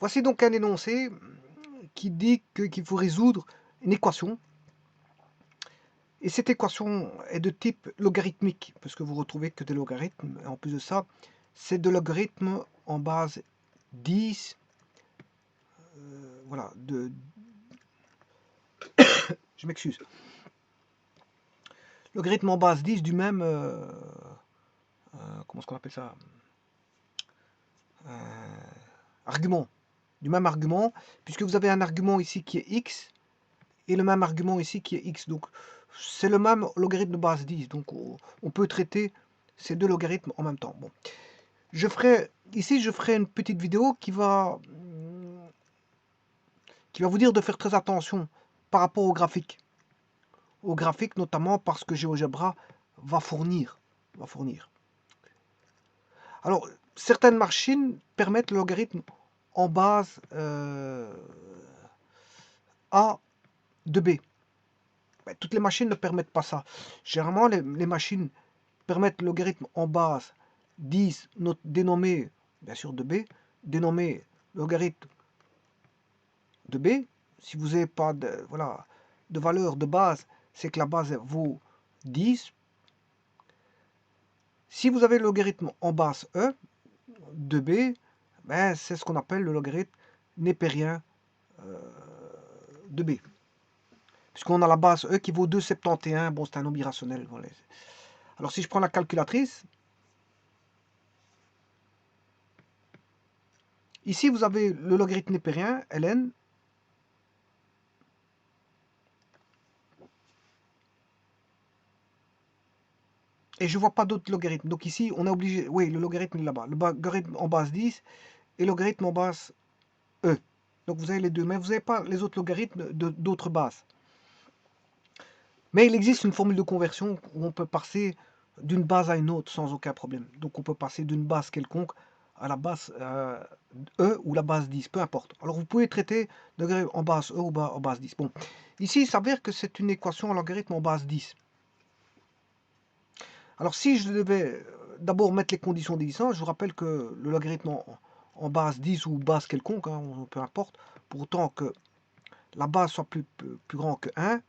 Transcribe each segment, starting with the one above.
Voici donc un énoncé qui dit qu'il faut résoudre une équation. Et cette équation est de type logarithmique, parce que vous retrouvez que des logarithmes. Et en plus de ça, c'est de logarithmes en base 10. Voilà, je m'excuse. Logarithme en base 10 du même... comment est-ce qu'on appelle ça argument. Du même argument, puisque vous avez un argument ici qui est x, et le même argument ici qui est x. Donc, c'est le même logarithme de base 10. Donc, on peut traiter ces deux logarithmes en même temps. Bon. Ici, je ferai une petite vidéo qui va vous dire de faire très attention par rapport au graphique. Au graphique, notamment parce que GeoGebra va fournir. Alors, certaines machines permettent le logarithme en base A de B. Ben, toutes les machines ne permettent pas ça. Généralement, les machines permettent le logarithme en base 10, dénommé, bien sûr, de B, dénommé logarithme de B. Si vous n'avez pas de, voilà, de valeur de base, c'est que la base vaut 10. Si vous avez le logarithme en base E de B, ben, c'est ce qu'on appelle le logarithme népérien de B. Puisqu'on a la base E qui vaut 2,71. Bon, c'est un nombre irrationnel. Voilà. Alors, si je prends la calculatrice, ici, vous avez le logarithme népérien, ln. Et je ne vois pas d'autres logarithmes. Donc ici, on est obligé... Oui, le logarithme est là-bas. Le logarithme en base 10 et le logarithme en base E. Donc vous avez les deux. Mais vous n'avez pas les autres logarithmes d'autres bases. Mais il existe une formule de conversion où on peut passer d'une base à une autre sans aucun problème. Donc on peut passer d'une base quelconque à la base E ou la base 10, peu importe. Alors vous pouvez traiter logarithme en base E ou en base 10. Bon, ici il s'avère que c'est une équation en logarithme en base 10. Alors si je devais d'abord mettre les conditions d'existence, je vous rappelle que le logarithme en base 10 ou base quelconque, hein, peu importe, pour autant que la base soit plus grand que 1,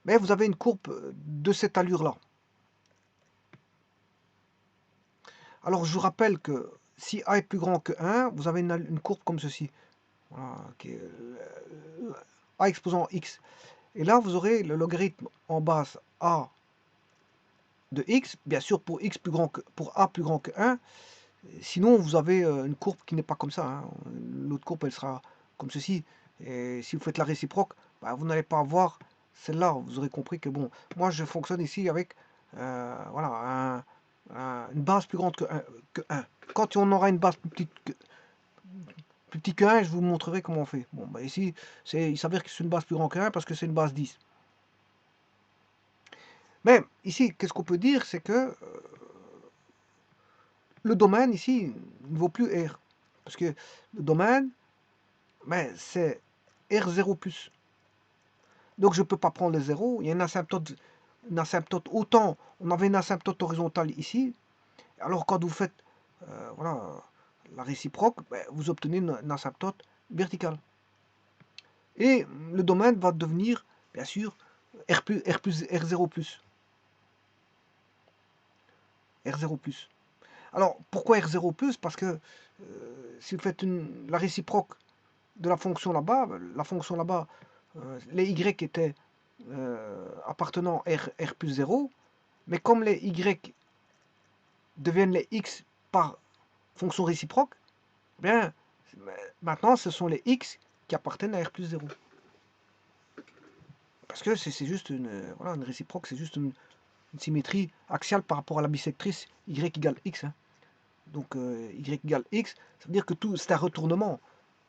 mais vous avez une courbe de cette allure-là. Alors je vous rappelle que si A est plus grand que 1, vous avez une courbe comme ceci. Voilà, qui est A exposant x. Et là, vous aurez le logarithme en base A de x, bien sûr pour A plus grand que 1. Sinon, vous avez une courbe qui n'est pas comme ça. Hein. L'autre courbe, elle sera comme ceci. Et si vous faites la réciproque, bah, vous n'allez pas avoir celle-là. Vous aurez compris que, bon, moi, je fonctionne ici avec voilà, une base plus grande que 1. Quand on aura une base plus petite que 1, je vous montrerai comment on fait. Bon, bah, ici, il s'avère que c'est une base plus grande que 1 parce que c'est une base 10. Mais ici, qu'est-ce qu'on peut dire? C'est que le domaine, ici, ne vaut plus R. Parce que le domaine, ben, c'est R0 plus. Donc je ne peux pas prendre le 0. Il y a une asymptote. Autant on avait une asymptote horizontale ici. Alors quand vous faites voilà, la réciproque, ben, vous obtenez une asymptote verticale. Et le domaine va devenir, bien sûr, R0 plus. R0 plus. Alors pourquoi R0 plus? Parce que si vous faites la réciproque de la fonction là-bas, les y étaient appartenant R plus 0, mais comme les y deviennent les x par fonction réciproque, bien, maintenant ce sont les x qui appartiennent à R plus 0. Parce que c'est juste voilà, une réciproque, c'est juste une symétrie axiale par rapport à la bisectrice y égale x. Hein. Donc y égale x, ça veut dire que tout c'est un retournement.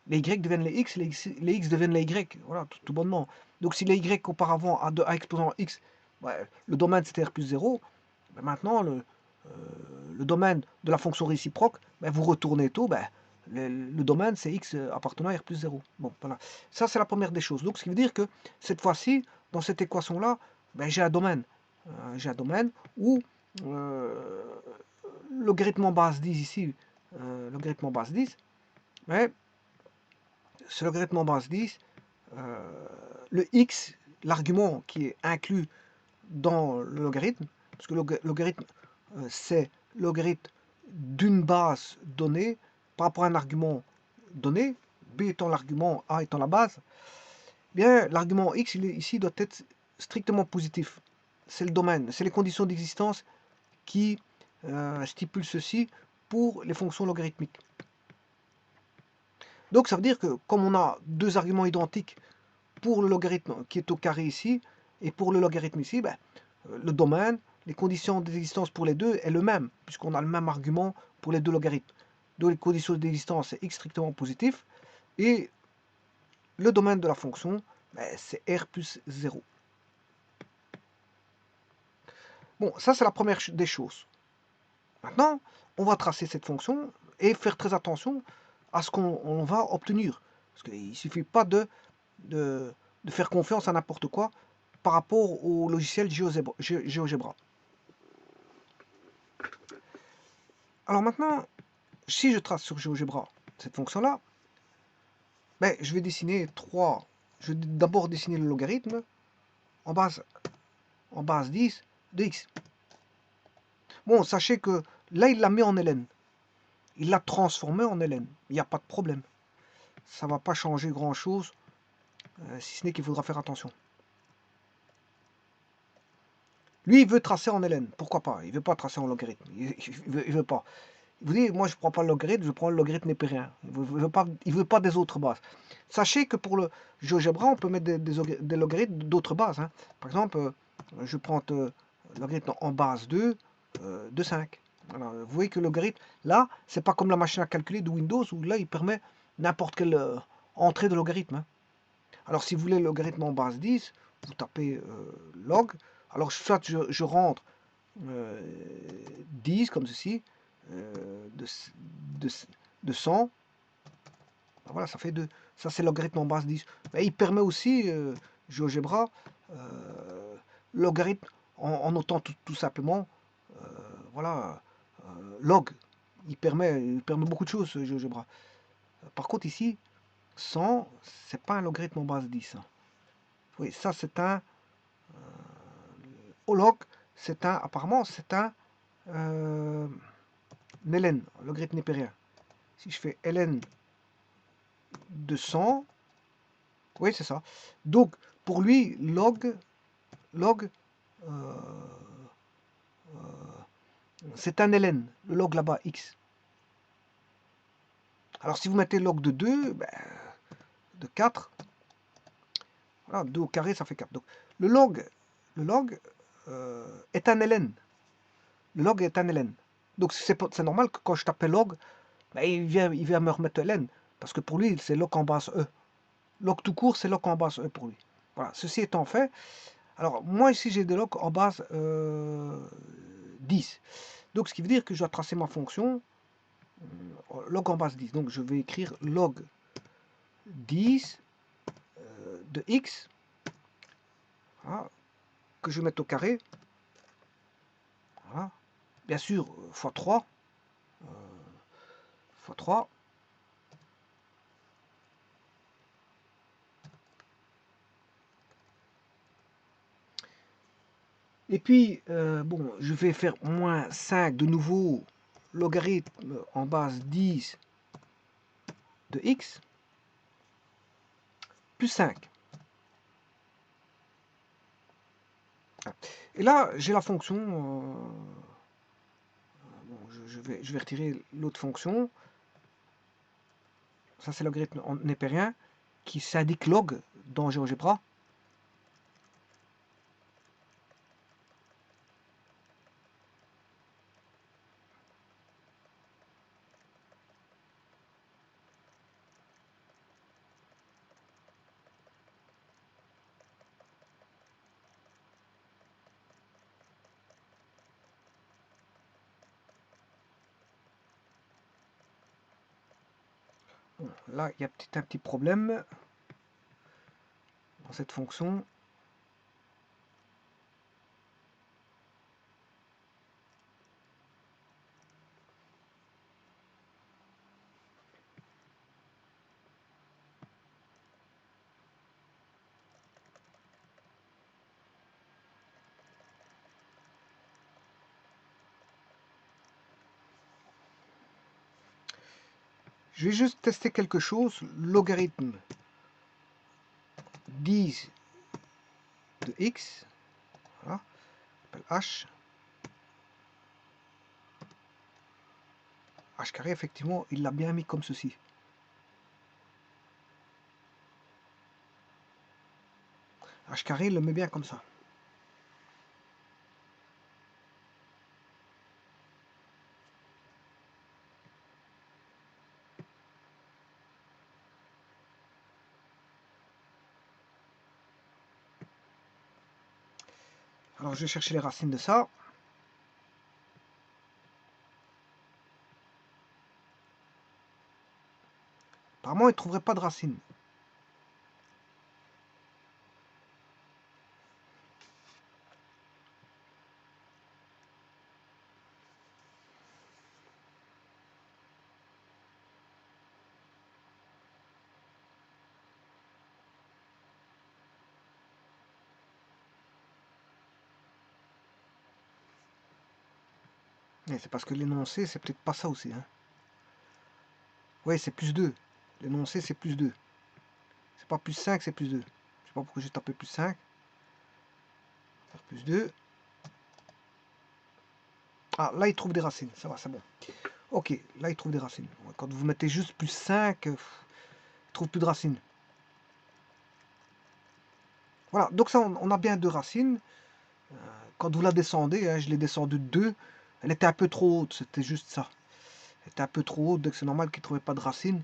Les y deviennent les x, les x deviennent les y. Voilà, tout bonnement. Donc si les y auparavant à exposant x, ouais, le domaine c'était R plus 0, ben maintenant le domaine de la fonction réciproque, ben vous retournez tout, ben, le domaine c'est x appartenant à R plus 0. Bon, voilà. Ça c'est la première des choses. Donc ce qui veut dire que cette fois-ci, dans cette équation-là, ben, j'ai un domaine. Où logarithme en base 10 ici, logarithme en base 10, mais ce logarithme en base 10, le x, l'argument qui est inclus dans le logarithme, parce que le logarithme, c'est logarithme d'une base donnée par rapport à un argument donné, b étant l'argument, a étant la base, eh bien l'argument x ici doit être strictement positif. C'est le domaine, c'est les conditions d'existence qui stipulent ceci pour les fonctions logarithmiques. Donc ça veut dire que comme on a deux arguments identiques pour le logarithme qui est au carré ici, et pour le logarithme ici, ben, le domaine, les conditions d'existence pour les deux est le même, puisqu'on a le même argument pour les deux logarithmes. Donc les conditions d'existence c'est x strictement positif, et le domaine de la fonction, ben, c'est r plus 0. Bon, ça c'est la première des choses. Maintenant, on va tracer cette fonction et faire très attention à ce qu'on va obtenir. Parce qu'il ne suffit pas de faire confiance à n'importe quoi par rapport au logiciel GeoGebra. Alors maintenant, si je trace sur GeoGebra cette fonction-là, ben, je vais dessiner trois. Je vais d'abord dessiner le logarithme en base 10 de x. Bon, sachez que là, il l'a mis en ln. Il l'a transformé en ln. Il n'y a pas de problème. Ça ne va pas changer grand-chose, si ce n'est qu'il faudra faire attention. Lui, il veut tracer en ln. Pourquoi pas? Il ne veut pas tracer en logarithme. Il veut pas. Il vous dit, moi, je ne prends pas le logarithme, je prends le logarithme népérien. Il ne veut pas des autres bases. Sachez que pour le GeoGebra, on peut mettre des logarithmes d'autres bases. Hein. Par exemple, je prends le logarithme en base 2 de 5. Voilà. Vous voyez que le logarithme, là, c'est pas comme la machine à calculer de Windows, où là, il permet n'importe quelle entrée de logarithme. Hein. Alors, si vous voulez le logarithme en base 10, vous tapez log. Alors, soit je rentre 10 comme ceci, de 100. Voilà, ça fait 2. Ça, c'est le logarithme en base 10. Et il permet aussi, GeoGebra, logarithme en notant tout simplement, voilà, log. Il permet beaucoup de choses, GeoGebra. Par contre, ici, 100, c'est pas un logarithme en base 10. Hein. Oui, ça, c'est un log, apparemment, c'est un ln, logarithme népérien. Si je fais ln de 100, oui, c'est ça. Donc, pour lui, log, c'est un ln, le log là-bas, x. Alors, si vous mettez log de 2, ben, de 4, voilà, 2 au carré, ça fait 4. Donc, le log est un ln. Le log est un ln. Donc, c'est normal que quand je tape log, ben, il vient me remettre ln. Parce que pour lui, c'est log en base e. Log tout court, c'est log en base e pour lui. Voilà, ceci étant fait, alors moi ici j'ai des logs en base 10. Donc ce qui veut dire que je dois tracer ma fonction log en base 10. Donc je vais écrire log 10 de x, voilà, que je vais mettre au carré. Voilà. Bien sûr, x 3. X 3. Et puis, bon, je vais faire moins 5 de nouveau, logarithme en base 10 de x, plus 5. Et là, j'ai la fonction, bon, je vais retirer l'autre fonction, ça c'est le logarithme népérien, qui s'indique log dans GeoGebra. Bon, là, il y a un petit problème dans cette fonction. Je vais juste tester quelque chose. Logarithme 10 de x, voilà, h. H carré, effectivement, il l'a bien mis comme ceci. H carré, il le met bien comme ça. Alors, je vais chercher les racines de ça. Apparemment, il ne trouverait pas de racines. C'est parce que l'énoncé, c'est peut-être pas ça aussi. Hein. Oui, c'est plus 2. L'énoncé, c'est plus 2. C'est pas plus 5, c'est plus 2. Je sais pas pourquoi j'ai tapé plus 5. Faire plus 2. Ah, là, il trouve des racines. Ça va, c'est bon. Ok, là, il trouve des racines. Quand vous mettez juste plus 5, il trouve plus de racines. Voilà, donc ça, on a bien deux racines. Quand vous la descendez, hein, je l'ai descendue de 2. Elle était un peu trop haute, c'était juste ça. Elle était un peu trop haute, donc c'est normal qu'il ne trouvait pas de racines.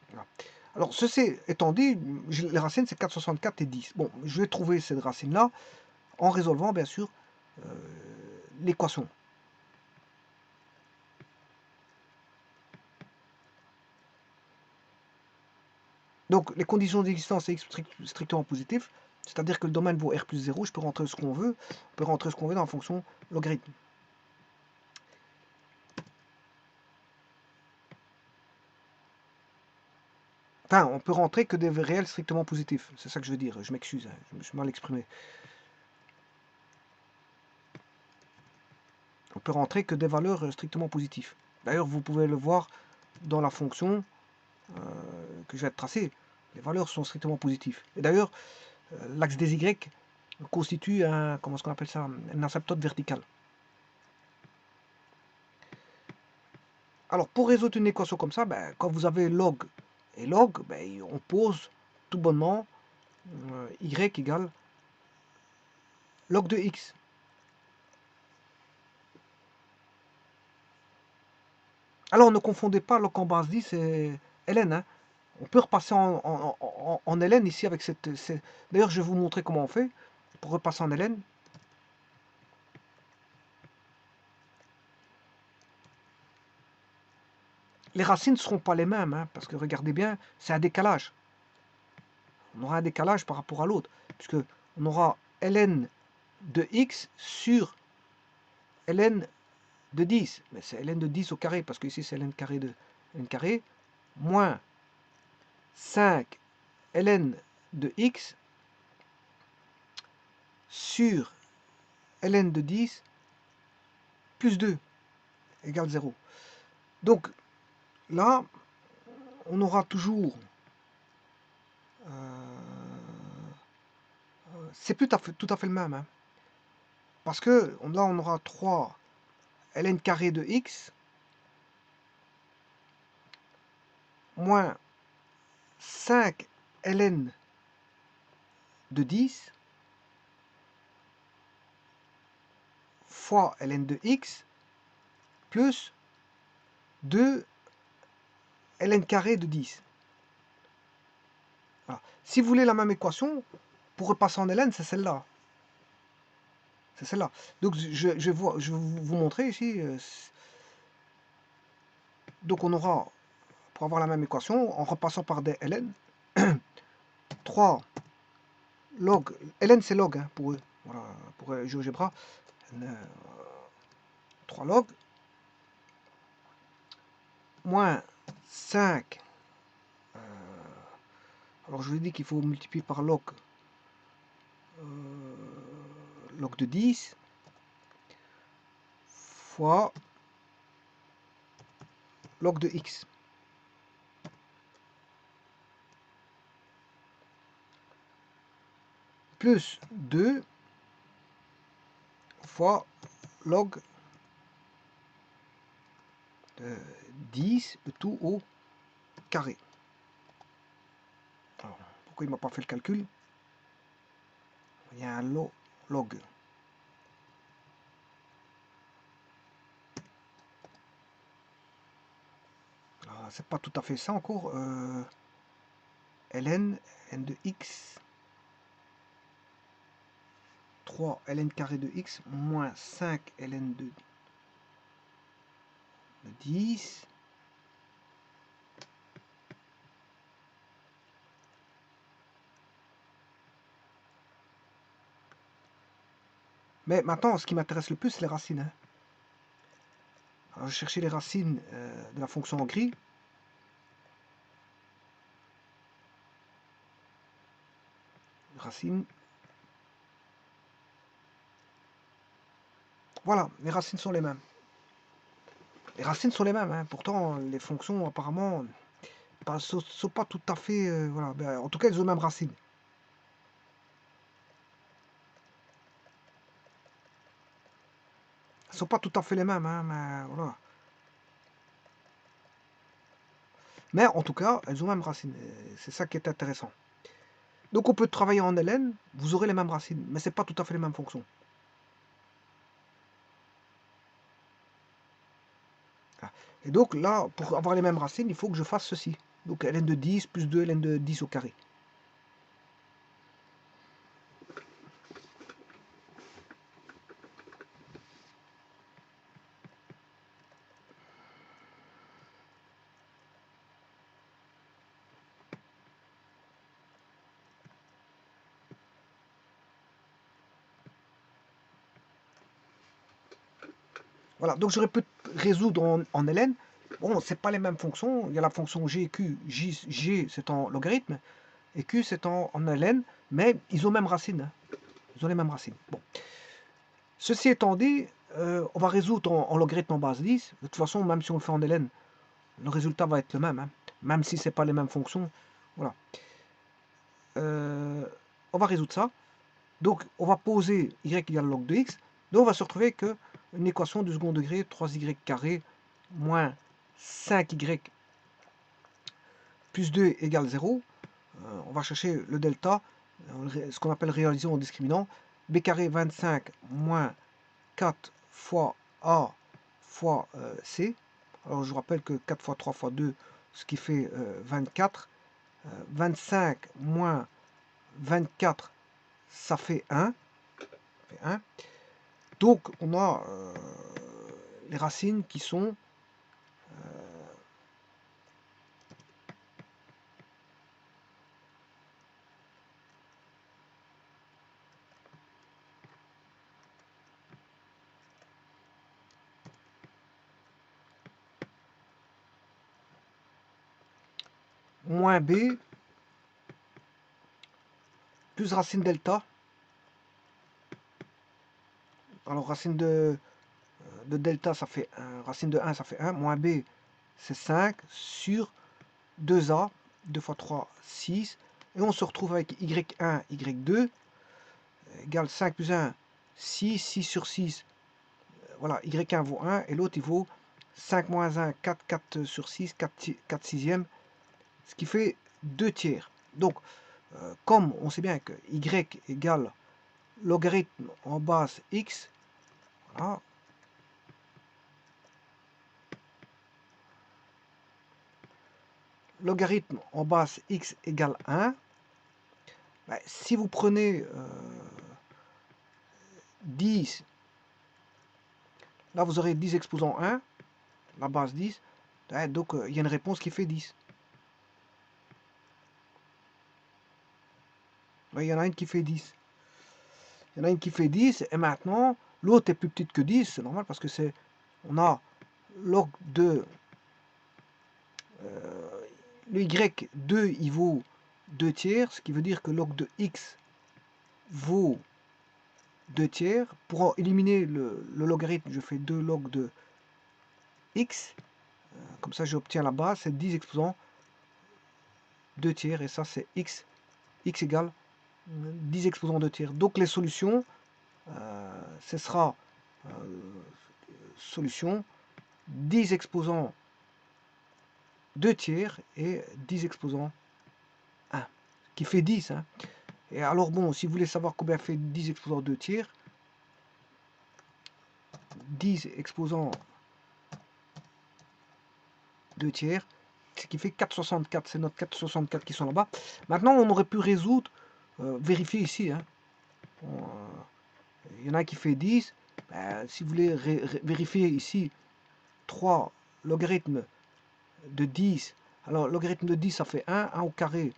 Voilà. Alors, ceci étant dit, les racines, c'est 4,64 et 10. Bon, je vais trouver cette racine-là en résolvant, bien sûr, l'équation. Donc, les conditions d'existence c'est x strictement positif, c'est-à-dire que le domaine vaut r plus 0, je peux rentrer ce qu'on veut, on peut rentrer ce qu'on veut dans la fonction logarithme. Enfin, on peut rentrer que des réels strictement positifs, c'est ça que je veux dire, je m'excuse, hein, je me suis mal exprimé. On peut rentrer que des valeurs strictement positives. D'ailleurs, vous pouvez le voir dans la fonction que je vais tracer. Les valeurs sont strictement positives. Et d'ailleurs, l'axe des Y constitue un, comment est-ce qu'on appelle ça, une asymptote verticale. Alors, pour résoudre une équation comme ça, ben, quand vous avez log et log, ben, on pose tout bonnement y égale log de x. Alors, ne confondez pas log en base 10 et ln. Hein. On peut repasser en ln ici avec cette... D'ailleurs, je vais vous montrer comment on fait pour repasser en ln. Les racines ne seront pas les mêmes, hein, parce que regardez bien, c'est un décalage. On aura un décalage par rapport à l'autre, puisque on aura ln de x sur ln de 10. Mais c'est ln de 10 au carré, parce que ici c'est ln carré de n carré, moins 5 ln de x sur ln de 10 plus 2 égale 0. Donc là, on aura toujours... c'est tout à fait le même. Hein, parce que là, on aura 3 ln carré de x moins 5 ln de 10 fois ln de x plus 2 ln carré de 10. Voilà. Si vous voulez la même équation, pour repasser en ln, c'est celle-là. C'est celle-là. Donc je vais vous montrer ici. Donc on aura, pour avoir la même équation, en repassant par des ln, 3 log, ln c'est log hein, pour eux, voilà, pour GeoGebra, 3 log, moins 5, alors je vous ai dit qu'il faut multiplier par log, log de 10, fois log de x plus 2 fois log de 10, le tout au carré. Alors, pourquoi il ne m'a pas fait le calcul? Il y a un log. C'est pas tout à fait ça encore. ln, n de x, 3 ln carré de x, moins 5 ln de 10, mais maintenant, ce qui m'intéresse le plus, c'est les racines. Hein. Alors, je vais chercher les racines de la fonction en gris. Racines. Voilà, les racines sont les mêmes. Les racines sont les mêmes, hein. Pourtant les fonctions apparemment ne sont pas tout à fait... voilà. Ben, en tout cas, elles ont les mêmes racines. Elles ne sont pas tout à fait les mêmes, hein, mais voilà. Mais en tout cas, elles ont les mêmes racines. C'est ça qui est intéressant. Donc on peut travailler en ln, vous aurez les mêmes racines, mais ce n'est pas tout à fait les mêmes fonctions. Et donc là, pour avoir les mêmes racines, il faut que je fasse ceci. Donc ln de 10 plus 2 ln de 10 au carré. Voilà, donc j'aurais pu résoudre en ln. Bon, c'est pas les mêmes fonctions. Il y a la fonction g et q. G c'est en logarithme et q c'est en ln, mais ils ont les mêmes racines. Ils ont les mêmes racines. Bon. Ceci étant dit, on va résoudre en logarithme en base 10. De toute façon, même si on le fait en ln, le résultat va être le même. Hein. Même si ce n'est pas les mêmes fonctions. Voilà. On va résoudre ça. Donc, on va poser y égale log de x. Donc, on va se retrouver que une équation du second degré, 3y carré moins 5y plus 2 égale 0. On va chercher le delta, ce qu'on appelle réalisation en discriminant. B carré 25 moins 4 fois A fois C. Alors, je vous rappelle que 4 fois 3 fois 2, ce qui fait 24. 25 moins 24, ça fait 1. Donc, on a les racines qui sont moins b plus racine delta. Alors, racine de delta, ça fait 1. Racine de 1, ça fait 1. Moins b, c'est 5 sur 2a. 2 fois 3, 6. Et on se retrouve avec y1, y2 égale 5 plus 1, 6. 6 sur 6, voilà, y1 vaut 1. Et l'autre, il vaut 5 moins 1, 4. 4 sur 6, 4 sixièmes. Ce qui fait 2 tiers. Donc, comme on sait bien que y égale logarithme en base x, voilà, logarithme en base x égale 1, ben, si vous prenez 10, là vous aurez 10 exposant 1, la base 10, ben, donc il y a une réponse qui fait 10. Ben, il y en a une qui fait 10. Il y en a une qui fait 10, et maintenant, l'autre est plus petite que 10, c'est normal parce que c'est, on a log de le y2, il vaut 2 tiers, ce qui veut dire que log de x vaut 2 tiers. Pour éliminer le logarithme, je fais 2 log de x. Comme ça, j'obtiens la base, c'est 10 exposant 2 tiers, et ça, c'est x égale 10 exposant 2 tiers. Donc, les solutions, ce sera solution 10 exposant 2 tiers et 10 exposant 1, qui fait 10. Hein. Et alors, bon, si vous voulez savoir combien fait 10 exposant 2 tiers, 10 exposant 2 tiers, ce qui fait 4,64. C'est notre 4,64 qui sont là-bas. Maintenant, on aurait pu résoudre, vérifier ici. Hein. Il y en a qui fait 10. Si vous voulez vérifier ici, 3 logarithmes de 10. Alors, logarithme de 10, ça fait 1. 1 au carré,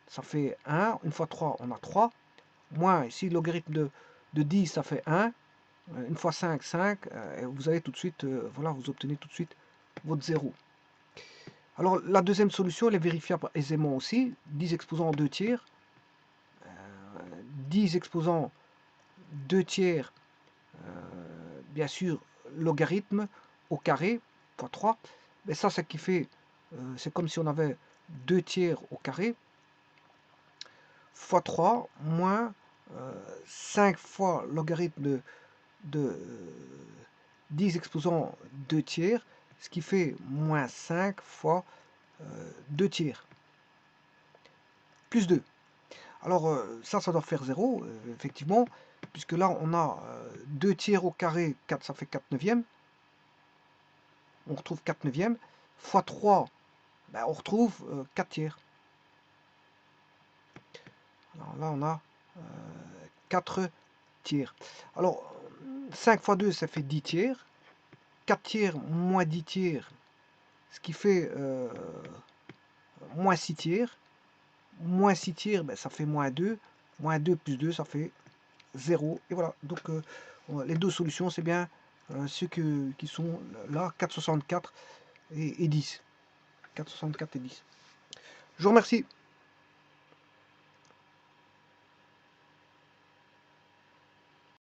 ça fait 1. Une fois 3, on a 3. Moins, ici, logarithme de 10, ça fait 1. Une fois 5, 5. Et vous avez tout de suite, voilà, vous obtenez tout de suite votre 0. Alors, la deuxième solution, elle est vérifiable aisément aussi. 10 exposant 2 tiers. 10 exposant 2 tiers, bien sûr, logarithme au carré, fois 3. Mais ça, ce qui fait, c'est comme si on avait 2 tiers au carré, fois 3, moins 5 fois logarithme de 10 exposant 2 tiers, ce qui fait moins 5 fois 2 tiers, plus 2. Alors ça doit faire 0, effectivement, puisque là on a 2 tiers au carré, 4, ça fait 4 neuvièmes. On retrouve 4 neuvièmes, fois 3, ben, on retrouve 4 tiers. Alors là on a 4 tiers. Alors 5 fois 2, ça fait 10 tiers. 4 tiers moins 10 tiers, ce qui fait moins 6 tiers. Moins 6 tiers, ben, ça fait moins 2. Moins 2 plus 2, ça fait 0. Et voilà, donc les deux solutions, c'est bien ceux qui sont là, 4,64 et 10. 4,64 et 10. Je vous remercie.